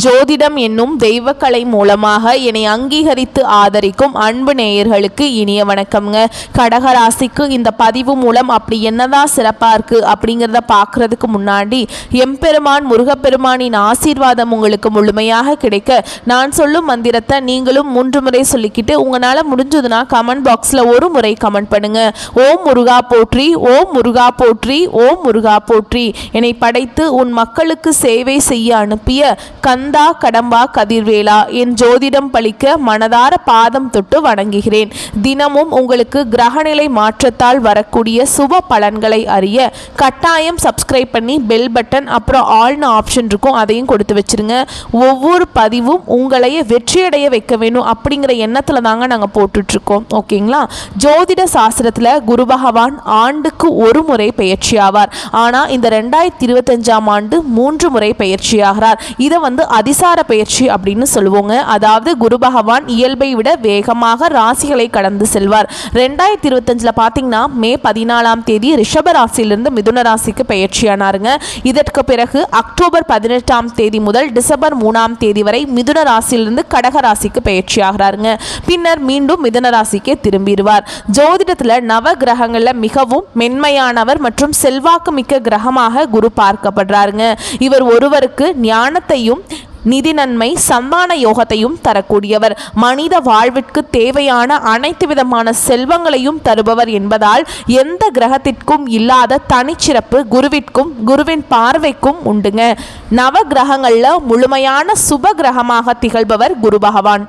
ஜோதிடம் என்னும் தெய்வக்கலை மூலமாக என்னை அங்கீகரித்து ஆதரிக்கும் அன்பு நேயர்களுக்கு இனிய வணக்கம்ங்க. கடகராசிக்கு இந்த பதிவு மூலம் அப்படி என்னதான் சிறப்பா இருக்கு அப்படிங்கிறத பார்க்கறதுக்கு முன்னாடி எம்பெருமான் முருகப்பெருமானின் ஆசீர்வாதம் உங்களுக்கு முழுமையாக கிடைக்க நான் சொல்லும் மந்திரத்தை நீங்களும் 3 முறை சொல்லிக்கிட்டு உங்களால் முடிஞ்சதுன்னா கமெண்ட் பாக்ஸில் ஒரு முறை கமெண்ட் பண்ணுங்க. ஓம் முருகா போற்றி, ஓம் முருகா போற்றி, ஓம் முருகா போற்றி. என்னை படைத்து உன் மக்களுக்கு சேவை செய்ய அனுப்பிய கந்தா கடம்பா கதிர்வேலா, என் ஜோதிடம் பழிக்க மனதார பாதம் தொட்டு வணங்குகிறேன். தினமும் உங்களுக்கு கிரகநிலை மாற்றத்தால் வரக்கூடிய சுப பலன்களை அறிய கட்டாயம் சப்ஸ்கிரைப் பண்ணி பெல் பட்டன் அப்புறம் ஆல்னு ஆப்ஷன் இருக்கும், அதையும் கொடுத்து வச்சிருங்க. ஒவ்வொரு பதிவும் உங்களையே வெற்றியடைய வைக்க வேணும் அப்படிங்கிற எண்ணத்துல தாங்க நாங்கள் போட்டுட்ருக்கோம். ஓகேங்களா? ஜோதிட சாஸ்திரத்தில் குரு பகவான் ஆண்டுக்கு ஒரு முறை பயிற்சி ஆவார். ஆனால் இந்த 2025ஆம் ஆண்டு 3 முறை பயிற்சி ஆகிறார். இதை அதிசார பயிற்சி அப்படின்னு சொல்லுவோங்க. அதாவது குரு பகவான் இயல்பை விட வேகமாக ராசிகளை கடந்து செல்வார். 2025 பார்த்தீங்கன்னா மே 14ஆம் தேதி ரிஷப ராசியிலிருந்து மிதுன ராசிக்கு பயிற்சியானாருங்க. இதற்கு பிறகு அக்டோபர் 18ஆம் தேதி முதல் டிசம்பர் 3ஆம் தேதி வரை மிதுன ராசியிலிருந்து கடக ராசிக்கு பயிற்சி ஆகிறாருங்க. பின்னர் மீண்டும் மிதுன ராசிக்கே திரும்பிடுவார். ஜோதிடத்தில் நவ கிரகங்கள்ல மிகவும் மென்மையானவர் மற்றும் செல்வாக்கு மிக்க கிரகமாக குரு பார்க்கப்படுறாருங்க. இவர் ஒருவருக்கு ஞானத்தையும் நிதி நன்மை சந்தான யோகத்தையும் தரக்கூடியவர். மனித வாழ்விற்கு தேவையான அனைத்து விதமான செல்வங்களையும் தருபவர் என்பதால் எந்த கிரகத்திற்கும் இல்லாத தனிச்சிறப்பு குருவிற்கும் குருவின் பார்வைக்கும் உண்டுங்க. நவ கிரகங்கள்ல முழுமையான சுப கிரகமாக திகழ்பவர் குரு பகவான்.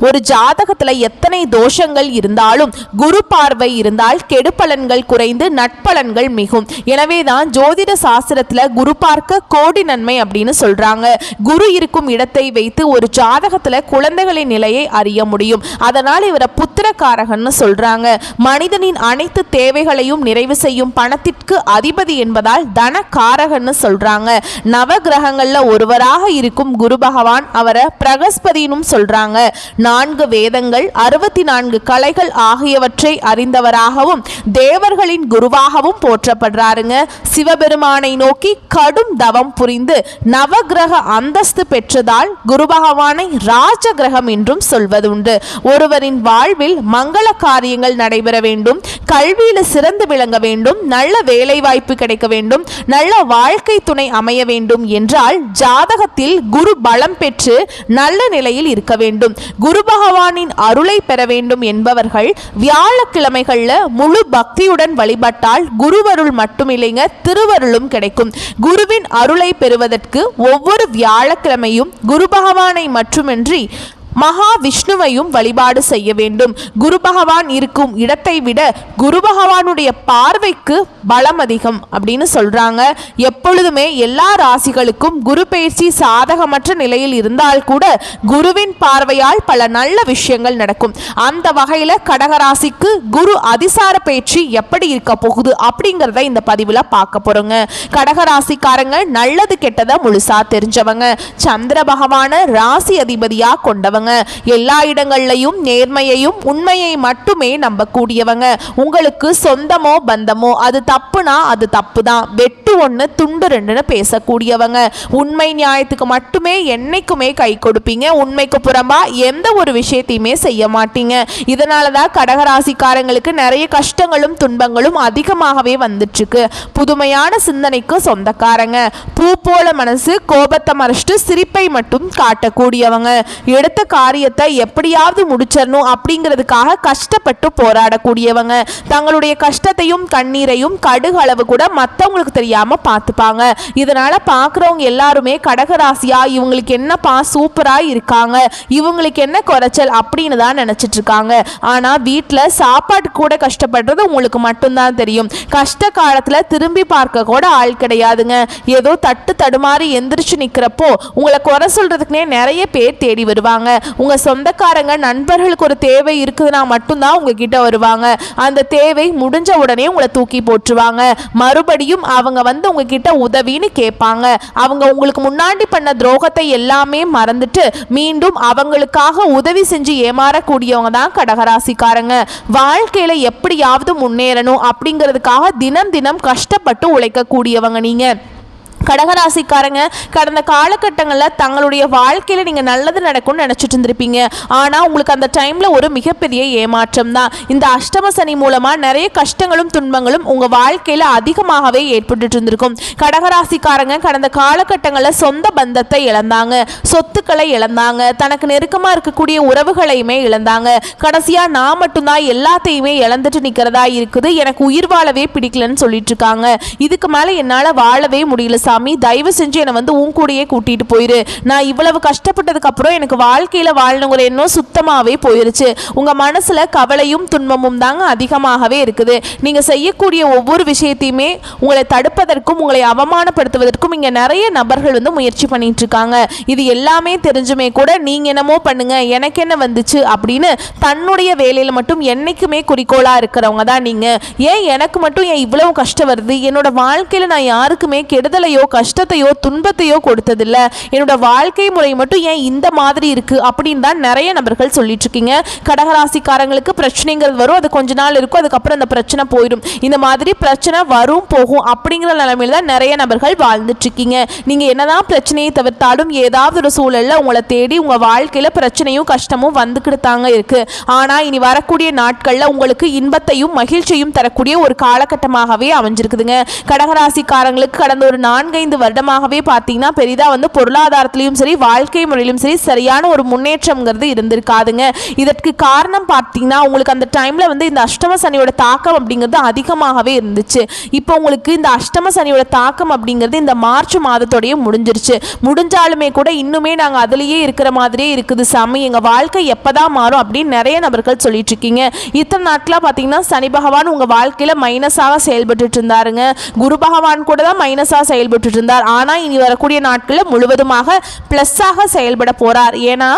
ஒரு ஜாதகத்துல எத்தனை தோஷங்கள் இருந்தாலும் குரு பார்வை இருந்தால் கெடுபலன்கள் குறைந்து நட்பலன்கள் மிகும். எனவேதான் ஜோதிட சாஸ்திரத்துல குரு பார்க்க கோடி நன்மை அப்படின்னு சொல்றாங்க. குரு இருக்கும் இடத்தை வைத்து ஒரு ஜாதகத்துல குழந்தைகளின் நிலையை அறிய முடியும். அதனால் இவரை புத்திரக்காரகன்னு சொல்றாங்க. மனிதனின் அனைத்து தேவைகளையும் நிறைவு செய்யும் பணத்திற்கு அதிபதி என்பதால் தனக்காரகன்னு சொல்றாங்க. நவ கிரகங்கள்ல ஒருவராக இருக்கும் குரு பகவான் அவரை பிரகஸ்பதினும் சொல்றாங்க. 4 வேதங்கள் 64 கலைகள் ஆகியவற்றை அறிந்தவராகவும் தேவர்களின் குருவாகவும் போற்றப்படுறாருங்க. சிவபெருமானை நோக்கி கடும் தவம் புரிந்து நவகிரக அந்தஸ்து பெற்றதால் குரு பகவானை ராஜ கிரகம் என்றும் சொல்வதுண்டு. ஒருவரின் வாழ்வில் மங்கள காரியங்கள் நடைபெற வேண்டும், கல்வியில சிறந்து விளங்க வேண்டும், நல்ல வேலை வாய்ப்பு கிடைக்க வேண்டும், நல்ல வாழ்க்கை துணை அமைய வேண்டும் என்றால் ஜாதகத்தில் குரு பலம் பெற்று நல்ல நிலையில் இருக்க வேண்டும். குரு பகவானின் அருளை பெற வேண்டும் என்பவர்கள் வியாழக்கிழமைகள்ல முழு பக்தியுடன் வழிபட்டால் குருவருள் மட்டுமில்லைங்க, திருவருளும் கிடைக்கும். குருவின் அருளை பெறுவதற்கு ஒவ்வொரு வியாழக்கிழமையும் குரு பகவானை மட்டுமின்றி மகாவிஷ்ணுவையும் வழிபாடு செய்ய வேண்டும். குரு பகவான் இருக்கும் இடத்தை விட குரு பகவானுடைய பார்வைக்கு பலம் அதிகம் அப்படின்னு சொல்றாங்க. எப்பொழுதுமே எல்லா ராசிகளுக்கும் குரு பயிற்சி சாதகமற்ற நிலையில் இருந்தால் கூட குருவின் பார்வையால் பல நல்ல விஷயங்கள் நடக்கும். அந்த வகையில கடகராசிக்கு குரு அதிசார பயிற்சி எப்படி இருக்க போகுது அப்படிங்கிறத இந்த பதிவுல பார்க்க போறோங்க. கடகராசிக்காரங்க நல்லது கெட்டதை முழுசா தெரிஞ்சவங்க. சந்திர பகவான ராசி அதிபதியா கொண்டவங்க. எல்லா இடங்கள்லையும் நேர்மையையும் உண்மையை மட்டுமே நம்பக்கூடியவங்க. உங்களுக்கு சொந்தமோ பந்தமோ அது தப்புனா அது தப்பு தான், வெட்டு 1 துண்டு 2ன்னு பேசக்கூடியவங்க. உண்மை நியாயத்துக்கு மட்டுமே என்னைக்குமே கை கொடுப்பீங்க. உண்மைக்கு புறம்பா எந்த ஒரு விஷயத்தையுமே செய்ய மாட்டீங்க. இதனாலதான் கடகராசிக்காரங்களுக்கு நிறைய கஷ்டங்களும் துன்பங்களும் அதிகமாகவே வந்துட்டு இருக்கு. புதுமையான சிந்தனைக்கு சொந்தக்காரங்க. பூ போல மனசு, கோபத்தை மறைச்சிட்டு சிரிப்பை மட்டும் காட்டக்கூடியவங்க. எடுத்த காரியத்தை எப்படியாவது முடிச்சிடணும் அப்படிங்கிறதுக்காக கஷ்டப்பட்டு போராடக்கூடியவங்க. தங்களுடைய கஷ்டத்தையும் கண்ணீரையும் கடுகு அளவு கூட மற்றவங்களுக்கு தெரியாம பார்த்துப்பாங்க. இதனால பார்க்குறவங்க எல்லாருமே கடகராசியா இவங்களுக்கு என்னப்பா சூப்பரா இருக்காங்க, இவங்களுக்கு என்ன குறைச்சல் அப்படின்னு தான் நினைச்சிட்டு இருக்காங்க. ஆனா வீட்டில் சாப்பாட்டு கூட கஷ்டப்படுறது உங்களுக்கு மட்டும்தான் தெரியும். கஷ்ட காலத்துல திரும்பி பார்க்க கூட ஆள் கிடையாதுங்க. ஏதோ தட்டு தடுமாறி எந்திரிச்சு நிக்கிறப்போ உங்களை குறை சொல்றதுக்குனே நிறைய பேர் தேடி வருவாங்க. உங்க சொந்தக்காரங்க நண்பர்களுக்கு ஒரு தேவை இருக்குதுன்னா மட்டும்தான் உங்ககிட்ட வருவாங்க. அந்த தேவை முடிஞ்ச உடனே உங்களை தூக்கி போட்டுருவாங்க. மறுபடியும் அவங்க உங்ககிட்ட உதவின்னு கேட்பாங்க. அவங்க உங்களுக்கு முன்னாடி பண்ண துரோகத்தை எல்லாமே மறந்துட்டு மீண்டும் அவங்களுக்காக உதவி செஞ்சு ஏமாறக்கூடியவங்க தான் கடகராசிக்காரங்க. வாழ்க்கையில எப்படியாவது முன்னேறணும் அப்படிங்கிறதுக்காக தினம் தினம் கஷ்டப்பட்டு உழைக்கக்கூடியவங்க நீங்க. கடகராசிக்காரங்க கடந்த காலகட்டங்களில் தங்களுடைய வாழ்க்கையில் நீங்கள் நல்லது நடக்கும்னு நினச்சிட்டு இருந்திருப்பீங்க. ஆனால் உங்களுக்கு அந்த டைமில் ஒரு மிகப்பெரிய ஏமாற்றம் தான். இந்த அஷ்டம சனி மூலமாக நிறைய கஷ்டங்களும் துன்பங்களும் உங்கள் வாழ்க்கையில் அதிகமாகவே ஏற்பட்டு இருந்திருக்கும். கடகராசிக்காரங்க கடந்த காலகட்டங்களில் சொந்த பந்தத்தை இழந்தாங்க, சொத்துக்களை இழந்தாங்க, தனக்கு நெருக்கமாக இருக்கக்கூடிய உறவுகளையுமே இழந்தாங்க. கடைசியாக நான் மட்டும்தான் எல்லாத்தையுமே இழந்துட்டு நிற்கிறதா இருக்குது, எனக்கு உயிர் வாழவே பிடிக்கலன்னு சொல்லிட்டு இருக்காங்க. இதுக்கு மேலே என்னால் வாழவே முடியல சாமி, தயவு செஞ்சு என்னை வந்து உன் கூடயே கூட்டிட்டு போயிரு. நான் இவ்வளவு கஷ்டப்பட்டதுக்கு அப்புறம் எனக்கு வாழ்க்கையில வாழணுங்கிற எண்ணம் சுத்தமாவே போயிருச்சு. உங்க மனசுல கவலையும் துன்பமும் தாங்க அதிகமாகவே இருக்குது. நீங்க செய்யக்கூடிய ஒவ்வொரு விஷயத்தையுமே உங்களை தடுப்பதற்கும் உங்களை அவமானப்படுத்துவதற்கும் இங்க நிறைய நபர்கள் வந்து முயற்சி பண்ணிட்டு இருக்காங்க. இது எல்லாமே தெரிஞ்சுமே கூட நீங்க என்னமோ பண்ணுங்க, எனக்கு என்ன வந்துச்சு அப்படின்னு தன்னுடைய வேலையில மட்டும் என்னைக்குமே குறிக்கோளா இருக்கிறவங்க தான் நீங்க. ஏன் எனக்கு மட்டும் ஏன் இவ்வளவு கஷ்டம் வருது, என்னோட வாழ்க்கையில நான் யாருக்குமே கெடுதலையோ கஷ்டத்தையோ துன்பத்தையோ கொடுத்ததில்ல, என்னோட வாழ்க்கை முறை மட்டும் ஏன் இந்த மாதிரி இருக்கு அப்படின்னு தான் நிறைய நபர்கள் சொல்லிட்டு இருக்கீங்க. கடகராசிக்காரங்களுக்கு பிரச்சனைகள் வரும், அது கொஞ்ச நாள் இருக்கும், அதுக்கப்புறம் அந்த பிரச்சனை போயிடும். இந்த மாதிரி பிரச்சனை வரும் போகும் அப்படிங்கிற நிலைமையில தான் நிறைய நபர்கள் வாழ்ந்துட்டு இருக்கீங்க. நீங்க என்னதான் பிரச்சனையை தவிர்த்தாலும் ஏதாவது ஒரு சூழல்ல உங்களை தேடி உங்க வாழ்க்கையில பிரச்சனையும் கஷ்டமும் வந்துக்கிட்டாங்க இருக்கு. ஆனா இனி வரக்கூடிய நாட்கள்ல உங்களுக்கு இன்பத்தையும் மகிழ்ச்சியும் தரக்கூடிய ஒரு காலகட்டமாகவே அமைஞ்சிருக்குதுங்க. கடகராசிக்காரங்களுக்கு கடந்த ஒரு 4-5 வருடமாகவே பார்த்தீங்கன்னா பெரிதா வந்து பொருளாதாரத்திலையும் சரி வாழ்க்கை முறையிலும் சரி சரியான ஒரு முன்னேற்றம்ங்கிறது இருந்திருக்காதுங்க. இதற்கு காரணம் பார்த்தீங்கன்னா உங்களுக்கு அந்த டைம்ல வந்து இந்த அஷ்டம சனியோட தாக்கம் அப்படிங்கிறது அதிகமாகவே இருந்துச்சு. இப்போ உங்களுக்கு இந்த அஷ்டம சனியோட தாக்கம் அப்படிங்கிறது இந்த மார்ச் மாதத்தோடய முடிஞ்சிருச்சு. முடிஞ்சாலுமே கூட இன்னுமே நாங்கள் அதுலேயே இருக்கிற மாதிரியே இருக்குது சாமி, எங்கள் வாழ்க்கை எப்போதான் மாறும் அப்படின்னு நிறைய நபர்கள் சொல்லிட்டு இருக்கீங்க. இத்தனை நாட்களாக பார்த்தீங்கன்னா சனி பகவான் உங்கள் வாழ்க்கையில் மைனஸாக செயல்பட்டு இருந்தாருங்க. குரு பகவான் கூட தான் மைனஸாக செயல்பட்டு இருந்தார். ஆனால் இனி வரக்கூடிய நாட்களில் முழுவதுமாக பிளஸ்ஸாக செயல்பட போறார். ஏன்னா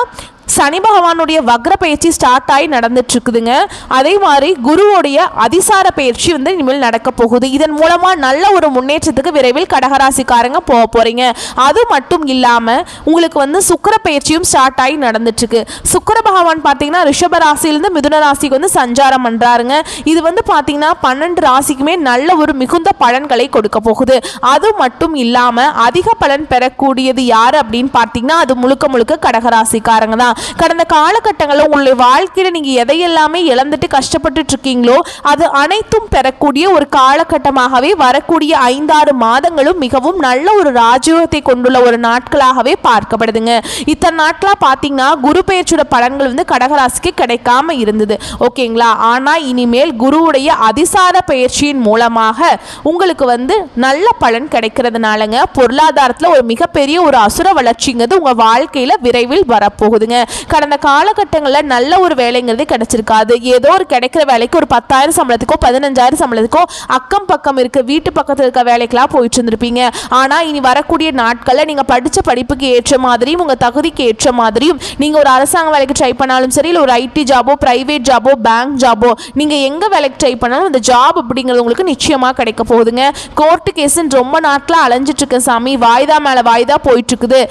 சனி பகவானுடைய வக்ர பயிற்சி ஸ்டார்ட் ஆகி நடந்துட்டு இருக்குதுங்க. அதே மாதிரி குருவோடைய அதிசார பயிற்சி வந்து இனிமேல் நடக்க போகுது. இதன் மூலமா நல்ல ஒரு முன்னேற்றத்துக்கு விரைவில் கடகராசிக்காரங்க போக போறீங்க. அது மட்டும் இல்லாம உங்களுக்கு வந்து சுக்கிர பயிற்சியும் ஸ்டார்ட் ஆகி நடந்துட்டு இருக்கு. சுக்கிர பகவான் பார்த்தீங்கன்னா ரிஷப ராசியிலிருந்து மிதுன ராசிக்கு வந்து சஞ்சாரம் பண்றாருங்க. இது வந்து பார்த்தீங்கன்னா 12 ராசிக்குமே நல்ல ஒரு மிகுந்த பலன்களை கொடுக்க போகுது. அது மட்டும் இல்லாம அதிக பலன் பெறக்கூடியது யாரு அப்படின்னு பார்த்தீங்கன்னா அது முழுக்க முழுக்க கடகராசிக்காரங்க தான். கடந்த காலகட்டங்களில் உங்களுடைய வாழ்க்கையில நீங்க எதையெல்லாமே இழந்துட்டு கஷ்டப்பட்டு இருக்கீங்களோ அது அனைத்தும் பெறக்கூடிய ஒரு காலகட்டமாகவே வரக்கூடிய 5-6 மாதங்களும் மிகவும் நல்ல ஒரு ராஜயோகத்தை கொண்டுள்ள ஒரு நாட்களாகவே பார்க்கப்படுதுங்க. இத்தனை நாட்களா பார்த்தீங்கன்னா குரு பெயர்ச்சியோட பலன்கள் வந்து கடகராசிக்கு கிடைக்காம இருந்தது, ஓகேங்களா? ஆனா இனிமேல் குருவுடைய அதிசார பயிற்சியின் மூலமாக உங்களுக்கு வந்து நல்ல பலன் கிடைக்கிறதுனாலங்க பொருளாதாரத்தில் ஒரு மிகப்பெரிய ஒரு அசுர வளர்ச்சிங்கிறது உங்க வாழ்க்கையில விரைவில் வரப்போகுதுங்க. கடந்த காலகட்டங்களில் நல்ல ஒரு வேலைங்கிறது கிடைச்சிருக்காது. ஏதோ ஒரு கிடைக்கிற வேலைக்கு ஒரு 10,000 சம்பளத்துக்கோ 15,000 சம்பளத்துக்கோ அக்கம் பக்கம் இருக்க வீட்டு பக்கத்தில் இருக்க வேலைக்கெல்லாம் போயிட்டு இருந்திருப்பீங்க. ஆனால் இனி வரக்கூடிய நாட்களில் நீங்கள் படித்த படிப்புக்கு ஏற்ற மாதிரியும் உங்கள் தகுதிக்கு ஏற்ற மாதிரியும் நீங்கள் ஒரு அரசாங்க வேலைக்கு ட்ரை பண்ணாலும் சரி, இல்லை ஒரு ஐடி ஜாபோ பிரைவேட் ஜாபோ பேங்க் ஜாபோ நீங்கள் எங்கே வேலைக்கு ட்ரை பண்ணாலும் அந்த ஜாப் அப்படிங்கிறது உங்களுக்கு நிச்சயமாக கிடைக்க போகுதுங்க. கோர்ட்டு கேஸுன்னு ரொம்ப நாட்களாக அலைஞ்சிட்டு இருக்க சாமி, வாய்தா மேலே வாய்தா போயிட்டு இருக்குது.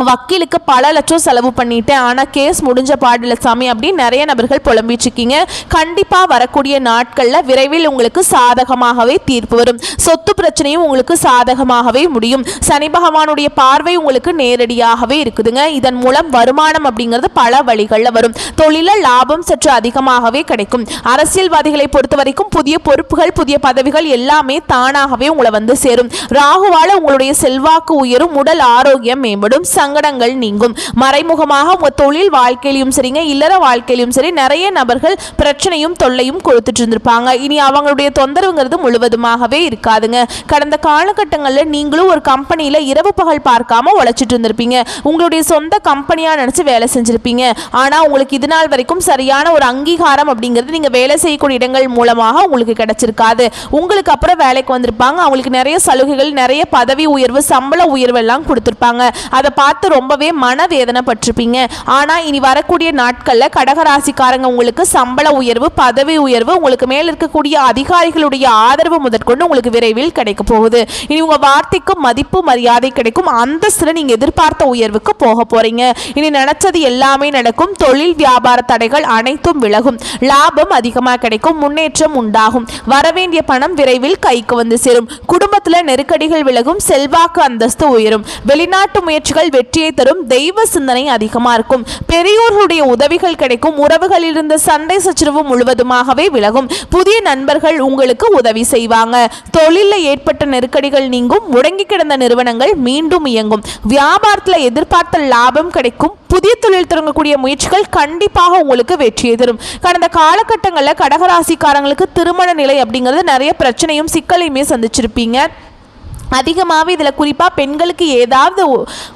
வக்கீலுக்கு பல லட்சம் செலவு பண்ணிட்டேன் ஆனால் கேஸ் முடிஞ்ச பாடில்ல சாமி அப்படின்னு நிறைய நபர்கள் புலம்பிட்டு இருக்கீங்க. கண்டிப்பாக வரக்கூடிய நாட்களில் விரைவில் உங்களுக்கு சாதகமாகவே தீர்ப்பு வரும். சொத்து பிரச்சனையும் உங்களுக்கு சாதகமாகவே முடியும். சனி பகவானுடைய பார்வை உங்களுக்கு நேரடியாகவே இருக்குதுங்க. இதன் மூலம் வருமானம் அப்படிங்கிறது பல வழிகளில் வரும். தொழில லாபம் சற்று அதிகமாகவே கிடைக்கும். அரசியல்வாதிகளை பொறுத்த வரைக்கும் புதிய பொறுப்புகள் புதிய பதவிகள் எல்லாமே தானாகவே உங்களை வந்து சேரும். ராகுவால உங்களுடைய செல்வாக்கு உயரும், உடல் ஆரோக்கியம் மேம்படும், சங்கடங்கள் நீங்கும். மறைமுகமாக உங்க தொழில் வாழ்க்கையிலும் சரிங்க இல்லற வாழ்க்கையிலும் சரி நிறைய நபர்கள் பிரச்சனையும் தொல்லையும் கொடுத்துட்டு இருந்திருப்பாங்க. இனி அவங்களுடைய தொந்தரவுங்கிறது முழுவதுமாகவே இருக்காதுங்க. கடந்த காலகட்டங்களில் நீங்களும் ஒரு கம்பெனியில் இரவு பகல் பார்க்காம உழைச்சிட்டு இருந்திருப்பீங்க. உங்களுடைய சொந்த கம்பெனியா நினைச்சு வேலை செஞ்சிருப்பீங்க. ஆனால் உங்களுக்கு இது நாள் வரைக்கும் சரியான ஒரு அங்கீகாரம் அப்படிங்கிறது நீங்க வேலை செய்யக்கூடிய இடங்கள் மூலமாக உங்களுக்கு கிடைச்சிருக்காது. உங்களுக்கு அப்புறம் வேலைக்கு வந்திருப்பாங்க, அவங்களுக்கு நிறைய சலுகைகள் நிறைய பதவி உயர்வு சம்பள உயர்வு எல்லாம் கொடுத்துருப்பாங்க. அதை பார்த்து பார்த்து ரொம்பவே மனவேதனைப்பட்டிருப்பீங்க. ஆனால் இனி வரக்கூடிய நாட்களில் கடகராசிக்காரங்க உங்களுக்கு சம்பள உயர்வு, பதவி உயர்வு, உங்களுக்கு மேல் இருக்கக்கூடிய அதிகாரிகளுடைய ஆதரவு முதற்கொண்டு உங்களுக்கு விரைவில் கிடைக்க போகுது. இனி உங்க வார்த்தைக்கு மதிப்பு மரியாதை கிடைக்கும். அந்தஸ்துல நீங்க எதிர்பார்த்த உயர்வுக்கு போக போறீங்க. இனி நினைச்சது எல்லாமே நடக்கும். தொழில் வியாபார தடைகள் அனைத்தும் விலகும். லாபம் அதிகமாக கிடைக்கும். முன்னேற்றம் உண்டாகும். வரவேண்டிய பணம் விரைவில் கைக்கு வந்து சேரும். குடும்பத்தில் நெருக்கடிகள் விலகும். செல்வாக்கு அந்தஸ்து உயரும். வெளிநாட்டு முயற்சிகள் வெற்றியை தரும். தெய்வ சிந்தனை அதிகமாக இருக்கும். பெரியோர்களுடைய உதவிகள் கிடைக்கும். உறவுகளில் இருந்த சண்டை சச்சரவு முழுவதுமாகவே விலகும். புதிய நண்பர்கள் உங்களுக்கு உதவி செய்வாங்க. தொழிலில் ஏற்பட்ட நெருக்கடிகள் நீங்கும். முடங்கி கிடந்த நிறுவனங்கள் மீண்டும் இயங்கும். வியாபாரத்தில் எதிர்பார்த்த லாபம் கிடைக்கும். புதிய தொழில் தொடங்கக்கூடிய முயற்சிகள் கண்டிப்பாக உங்களுக்கு வெற்றியை தரும். கடந்த காலகட்டங்களில் கடகராசிக்காரங்களுக்கு திருமண நிலை அப்படிங்கிறது நிறைய பிரச்சனையும் சிக்கலையுமே சந்திச்சிருப்பீங்க. அதிகமாகவே இதில் குறிப்பாக பெண்களுக்கு ஏதாவது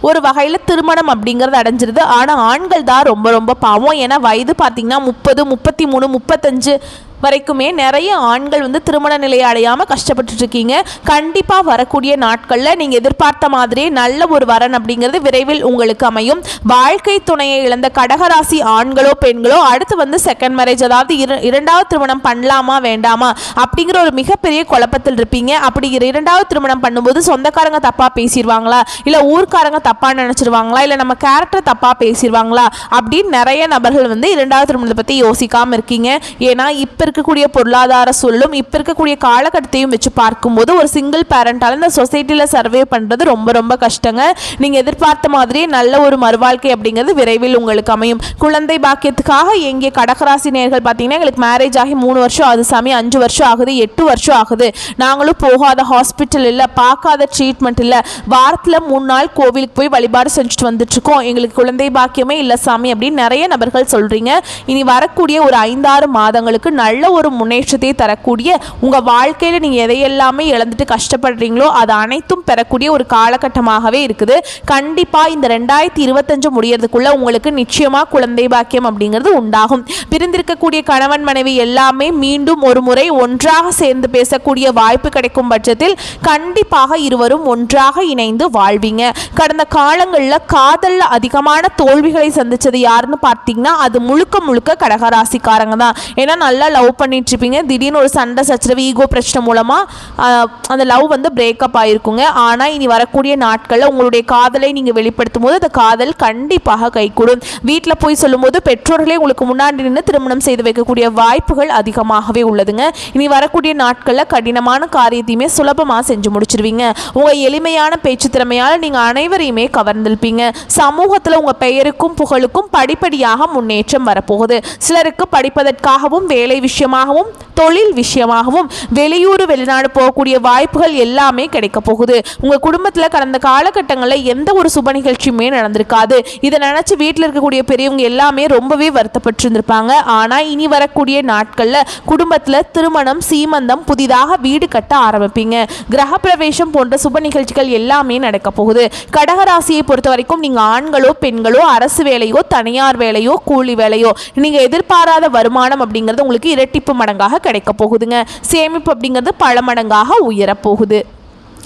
ஒரு வகையில் திருமணம் அப்படிங்கிறது அடைஞ்சிருது. ஆனால் ஆண்கள் தான் ரொம்ப ரொம்ப பாவம். ஏன்னா வயது பார்த்திங்கன்னா 30, 33, 35 வரைக்குமே நிறைய ஆண்கள் திருமண நிலையை அடையாமல் கஷ்டப்பட்டு இருக்கீங்க. கண்டிப்பாக வரக்கூடிய நாட்களில் நீங்கள் எதிர்பார்த்த மாதிரியே நல்ல ஒரு வரன் அப்படிங்கிறது விரைவில் உங்களுக்கு அமையும். வாழ்க்கை துணையை இழந்த கடகராசி ஆண்களோ பெண்களோ அடுத்து செகண்ட் மேரேஜ், அதாவது இரண்டாவது திருமணம் பண்ணலாமா வேண்டாமா அப்படிங்கிற ஒரு மிகப்பெரிய குழப்பத்தில் இருப்பீங்க. அப்படி இரண்டாவது திருமணம் பண்ணும்போது சொந்தக்காரங்க தப்பாக பேசிடுவாங்களா, இல்லை ஊர்க்காரங்க தப்பாக நினச்சிருவாங்களா, இல்லை நம்ம கேரக்டர் தப்பாக பேசிடுவாங்களா அப்படின்னு நிறைய நபர்கள் இரண்டாவது திருமணத்தை பற்றி யோசிக்காமல் இருக்கீங்க. ஏன்னா இப்போ இருக்கக்கூடிய பொருளாதார சூழலும் இப்போ இருக்கக்கூடிய காலகட்டத்தையும் வச்சு பார்க்கும்போது ஒரு சிங்கிள் பேரண்டால் இந்த சொசைட்டியில் சர்வே பண்ணுறது ரொம்ப ரொம்ப கஷ்டங்க. நீங்கள் எதிர்பார்த்த மாதிரியே நல்ல ஒரு மறுவாழ்க்கை அப்படிங்கிறது விரைவில் உங்களுக்கு அமையும். குழந்தை பாக்கியத்துக்காக எங்கே கடகராசி நேயர்கள் பார்த்தீங்கன்னா எங்களுக்கு மேரேஜ் ஆகி 3 வருஷம் ஆகுது சாமி, 5 வருஷம் ஆகுது, 8 வருஷம் ஆகுது, நாங்களும் போகாத ஹாஸ்பிட்டல் இல்லை, பார்க்காத ட்ரீட்மெண்ட் இல்லை, வாரத்தில் 3 நாள் கோவிலுக்கு போய் வழிபாடு செஞ்சுட்டு வந்துட்டுருக்கோம், எங்களுக்கு குழந்தை பாக்கியமே இல்லை சாமி அப்படின்னு நிறைய நபர்கள் சொல்கிறீங்க. இனி வரக்கூடிய ஒரு 5-6 மாதங்களுக்கு நல்ல ஒரு முன்னேற்றத்தை தரக்கூடிய உங்கள் வாழ்க்கையில் நீங்கள் எதையெல்லாமே இழந்துட்டு கஷ்டப்படுறீங்களோ அது அனைத்தும் பெறக்கூடிய ஒரு காலகட்டமாகவே இருக்குது. கண்டிப்பாக இந்த 2025 முடியறதுக்குள்ள உங்களுக்கு நிச்சயமாக குழந்தை பாக்கியம் அப்படிங்கிறது உண்டாகும். பிரிந்திருக்கக்கூடிய கணவன் மனைவி எல்லாமே மீண்டும் ஒரு முறை ஒன்றாக சேர்ந்து பேசக்கூடிய வாய்ப்பு கிடைக்கும் பட்சத்தில் கண்டிப்பாக இருவரும் ஒன்றாக இணைந்து வாழ்வீங்க. கடந்த காலங்களில் காதலில் அதிகமான தோல்விகளை சந்திச்சது யாருன்னு பார்த்தீங்கன்னா அது முழுக்க முழுக்க கடகராசிக்காரங்க தான். ஏன்னா நல்லா லவ் பண்ணிட்டு இருப்பீங்க, திடீர்னு ஒரு சண்டை சச்சரவு ஈகோ பிரச்சனை மூலமாக அந்த லவ் பிரேக்கப் ஆகிருக்குங்க. ஆனால் இனி வரக்கூடிய நாட்களில் உங்களுடைய காதலை நீங்கள் வெளிப்படுத்தும் போது அந்த காதல் கண்டிப்பாக கைகூடும். வீட்டில் போய் சொல்லும்போது பெற்றோர்களே உங்களுக்கு முன்னாடி நின்று திருமணம் செய்து வைக்கக்கூடிய வாய்ப்புகள் அதிகமாகவே உள்ளதுங்க. இனி வரக்கூடிய நாட்களில் கடினமான காரியத்தையுமே சுலபமாக செஞ்சு முடிச்சிருவீங்க. உங்கள் எளிமையான பேச்சு திறமையால் நீங்கள் அனைவரையுமே கவர்ந்திருப்பீங்க. சமூகத்தில் உங்கள் பெயருக்கும் புகழுக்கும் படிப்படியாக முன்னேற்றம் வரப்போகுது. சிலருக்கு படிப்பதற்காகவும் வேலை விஷயமாகவும் தொழில் விஷயமாகவும் வெளியூர் வெளிநாடு போகக்கூடிய வாய்ப்புகள் எல்லாமே கிடைக்க போகுது. உங்கள் குடும்பத்தில் கடந்த காலகட்டங்களில் எந்த ஒரு சுப நிகழ்ச்சியுமே நடந்திருக்காது. இதை நினச்சி வீட்டில் இருக்கக்கூடிய பெரியவங்க எல்லாமே ரொம்பவே வருத்தப்பட்டு இருந்திருப்பாங்க. ஆனால் இனி வரக்கூடிய நாட்களில் குடும்பத்தில் திருமணம், சீமந்தம், புதிதாக வீடு கட்ட ஆரம்பிப்பீங்க. கிரகப்பிரவேசம் போன்ற சுப நிகழ்ச்சிகள் எல்லாமே நடக்க போகுது. கடகராசியை பொறுத்த வரைக்கும் நீங்கள் ஆண்களோ பெண்களோ அரசு வேலையோ தனியார் வேலையோ கூலி வேலையோ நீங்கள் எதிர்பாராத வருமானம் அப்படிங்கிறது உங்களுக்கு இரட்டிப்பு மடங்காக கிடைக்க போகுதுங்க. சேமிப்பு அப்படிங்கிறது பல மடங்காக உயரப்போகுது.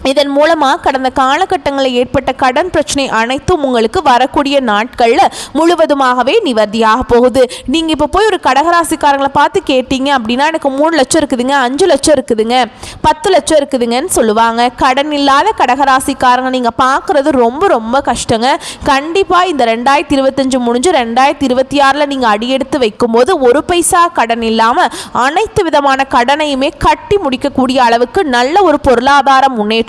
இதன் மூலமாக கடந்த காலகட்டங்களில் ஏற்பட்ட கடன் பிரச்சனை அனைத்தும் உங்களுக்கு வரக்கூடிய நாட்களில் முழுவதுமாகவே நிவர்த்தியாக போகுது. நீங்கள் இப்போ போய் ஒரு கடகராசிக்காரங்களை பார்த்து கேட்டீங்க அப்படின்னா எனக்கு 3 லட்சம் இருக்குதுங்க, 5 லட்சம் இருக்குதுங்க, 10 லட்சம் இருக்குதுங்கன்னு சொல்லுவாங்க. கடன் இல்லாத கடகராசிக்காரங்க நீங்கள் பார்க்குறது ரொம்ப ரொம்ப கஷ்டங்க. கண்டிப்பாக இந்த 2025 முடிஞ்சு 2026 நீங்கள் அடியெடுத்து வைக்கும்போது ஒரு பைசா கடன் இல்லாமல் அனைத்து விதமான கடனையுமே கட்டி முடிக்கக்கூடிய அளவுக்கு நல்ல ஒரு பொருளாதார முன்னேற்றம்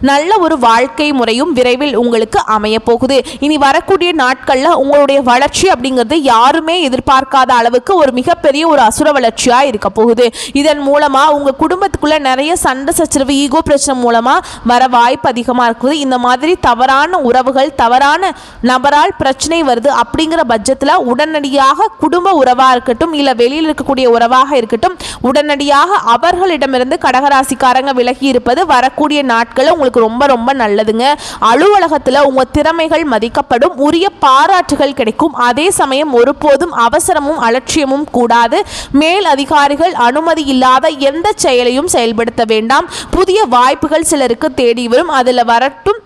நல்ல ஒரு வாழ்க்கை முறையும் விரைவில் உங்களுக்கு அமைய போகுது. இனி வரக்கூடிய நாட்களில் உங்களுடைய வளர்ச்சி அப்படிங்கிறது யாருமே எதிர்பார்க்காத அளவுக்கு ஒரு மிகப்பெரிய ஒரு அசுர வளர்ச்சியா இருக்க போகுது. இதன் மூலமா உங்க குடும்பத்துக்குள்ள நிறைய சண்டை சச்சரவு ஈகோ பிரச்சனை மூலமா வர வாய்ப்பு அதிகமா இருக்குது. இந்த மாதிரி தவறான உறவுகள், தவறான நபரால் பிரச்சனை வருது அப்படிங்கிற பட்சத்தில் உடனடியாக குடும்ப உறவா இருக்கட்டும் இல்ல வெளியில் இருக்கக்கூடிய உறவாக இருக்கட்டும் உடனடியாக அவர்களிடமிருந்து கடகராசிக்காரங்க விலகி இருப்பது வரக்கூடிய நாட்களில் உங்களுக்கு ரொம்ப ரொம்ப நல்லதுங்க. அலுவலகத்தில் உங்க திறமைகள் மதிக்கப்படும், உரிய பாராட்டுகள் கிடைக்கும். அதே சமயம் ஒருபோதும் அவசரமும் அலட்சியமும் கூடாது. மேல் அதிகாரிகள் அனுமதி இல்லாத எந்த செயலையும் செயல்படுத்த வேண்டாம். புதிய வாய்ப்புகள் சிலருக்கு தேடி வரும், அதில் வரட்டும்.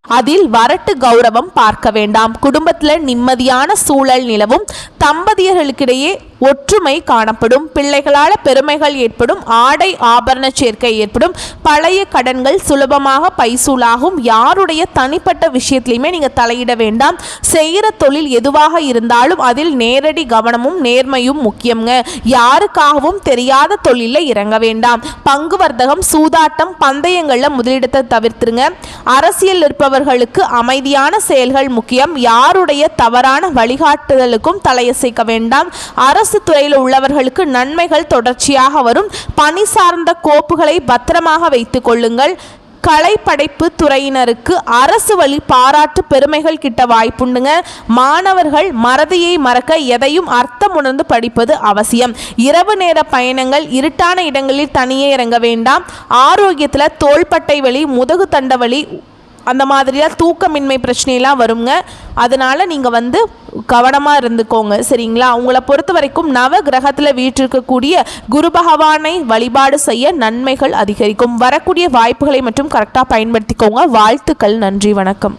அதில் வரட்டு கௌரவம் பார்க்க வேண்டாம். குடும்பத்தில் நிம்மதியான சூழல் நிலவும். தம்பதியர்களுக்கிடையே ஒற்றுமை காணப்படும். பிள்ளைகளால் பெருமைகள் ஏற்படும். ஆடை ஆபரண சேர்க்கை ஏற்படும். பழைய கடன்கள் சுலபமாக பைசூலாகும். யாருடைய தனிப்பட்ட விஷயத்திலையுமே நீங்கள் தலையிட வேண்டாம். செய்கிற தொழில் எதுவாக இருந்தாலும் அதில் நேரடி கவனமும் நேர்மையும் முக்கியங்க. யாருக்காகவும் தெரியாத தொழிலில் இறங்க வேண்டாம். பங்கு வர்த்தகம், சூதாட்டம், பந்தயங்களில் முதலிடத்தை தவிர்த்துருங்க. அரசியல் இருப்பவர்களுக்கு அமைதியான செயல்கள் முக்கியம். யாருடைய தவறான வழிகாட்டுதலுக்கும் தலையசைக்க வேண்டாம். அரசு துறையில் உள்ளவர்களுக்கு நன்மைகள் தொடர்ச்சியாக வரும். பணி சார்ந்த கோப்புகளை பத்திரமாக வைத்துக் கொள்ளுங்கள். கலைப்படைப்பு துறையினருக்கு அரசு வழி பாராட்டு பெருமைகள் கிட்ட வாய்ப்புண்டுங்க. மாணவர்கள் மறதியை மறக்க எதையும் அர்த்தம் உணர்ந்து படிப்பது அவசியம். இரவு நேர பயணங்கள், இருட்டான இடங்களில் தனியே இறங்க வேண்டாம். ஆரோக்கியத்தில் தோள்பட்டை வலி, முதுகு தண்ட வலி, அந்த மாதிரிலாம் தூக்கமின்மை பிரச்சனையெல்லாம் வருங்க. அதனால் நீங்கள் கவனமாக இருந்துக்கோங்க, சரிங்களா? உங்களை பொறுத்த வரைக்கும் நவ கிரகத்தில் வீற்றிருக்கக்கூடிய குரு பகவானை வழிபாடு செய்ய நன்மைகள் அதிகரிக்கும். வரக்கூடிய வாய்ப்புகளை மட்டும் கரெக்டாக பயன்படுத்திக்கோங்க. வாழ்த்துக்கள். நன்றி, வணக்கம்.